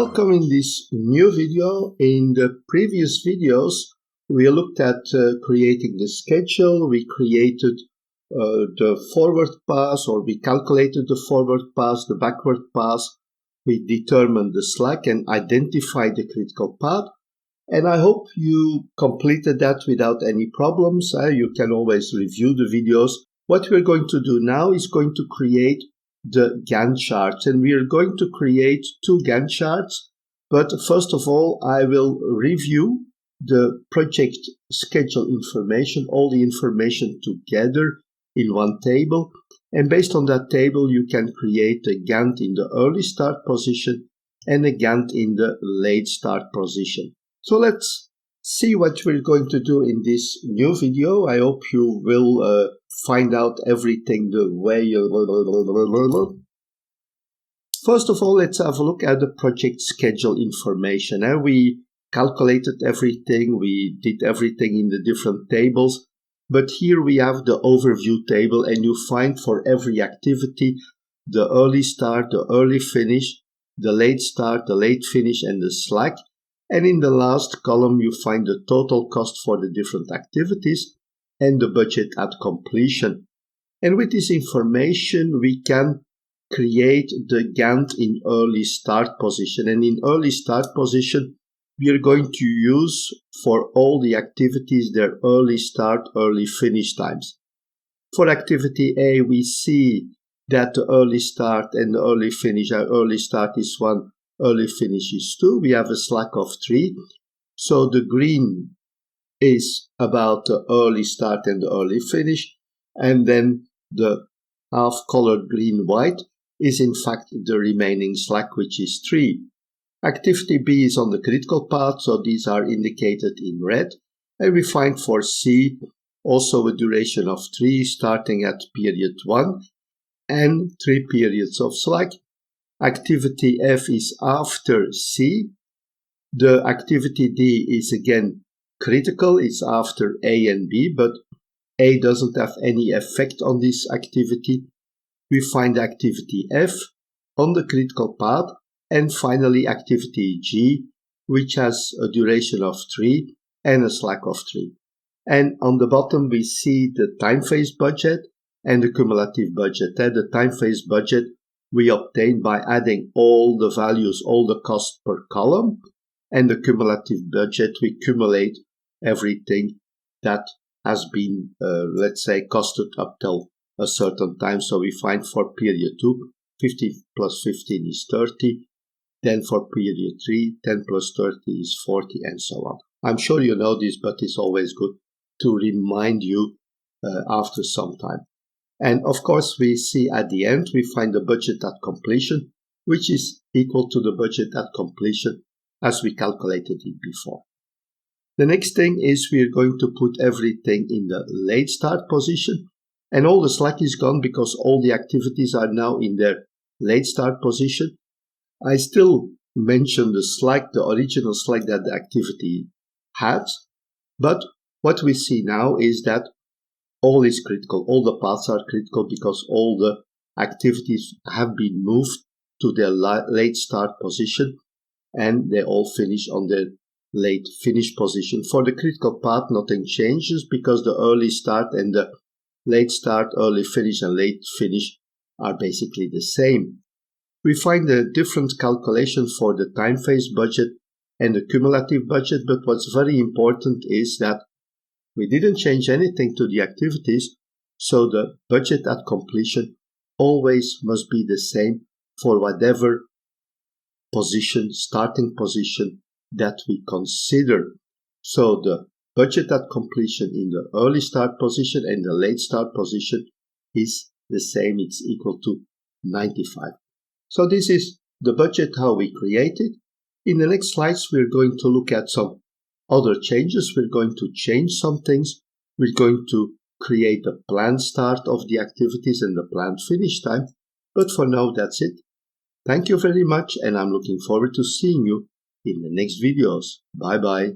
Welcome in this new video. In the previous videos, we looked at creating the schedule. We created the forward pass, or we calculated the forward pass, the backward pass. We determined the slack and identified the critical path. And I hope you completed that without any problems. You can always review the videos. What we're going to do now is going to create the Gantt charts, and we are going to create two Gantt charts. But first of all, I will review the project schedule information, all the information together in one table. And based on that table, you can create a Gantt in the early start position and a Gantt in the late start position. So let's see what we're going to do in this new video. I hope you will find out everything the way you... First of all, let's have a look at the project schedule information. We calculated everything, we did everything in the different tables, but here we have the overview table, and you find for every activity the early start, the early finish, the late start, the late finish, and the slack. And in the last column, you find the total cost for the different activities and the budget at completion. And with this information, we can create the Gantt in early start position. And in early start position, we are going to use for all the activities their early start, early finish times. For activity A, we see that the early start and the early finish, our early start is 1, early finish is 2. We have a slack of 3. So the green is about the early start and the early finish. And then the half-colored green-white is in fact the remaining slack, which is 3. Activity B is on the critical path, so these are indicated in red. And we find for C also a duration of 3 starting at period 1 and 3 periods of slack. Activity F is after C. The activity D is again critical. It's after A and B, but A doesn't have any effect on this activity. We find activity F on the critical path, and finally activity G, which has a duration of 3 and a slack of 3. And on the bottom we see the time phase budget and the cumulative budget. The time phase budget we obtain by adding all the values, all the costs per column, and the cumulative budget we cumulate everything that has been, let's say, costed up till a certain time. So we find for period 2, 15 plus 15 is 30. Then for period 3, 10 plus 30 is 40, and so on. I'm sure you know this, but it's always good to remind you after some time. And of course, we see at the end, we find the budget at completion, which is equal to the budget at completion as we calculated it before. The next thing is we're going to put everything in the late start position, and all the slack is gone because all the activities are now in their late start position. I still mention the slack, the original slack that the activity had, but what we see now is that all is critical. All the paths are critical because all the activities have been moved to their late start position, and they all finish on their late finish position. For the critical path, nothing changes because the early start and the late start, early finish and late finish are basically the same. We find a different calculation for the time phase budget and the cumulative budget, but what's very important is that we didn't change anything to the activities, so the budget at completion always must be the same for whatever position, starting position that we consider. So the budget at completion in the early start position and the late start position is the same. It's equal to 95. So this is the budget, how we create it. In the next slides, we're going to look at some other changes. We're going to change some things. We're going to create a planned start of the activities and the planned finish time. But for now, that's it. Thank you very much, and I'm looking forward to seeing you in the next videos. Bye bye.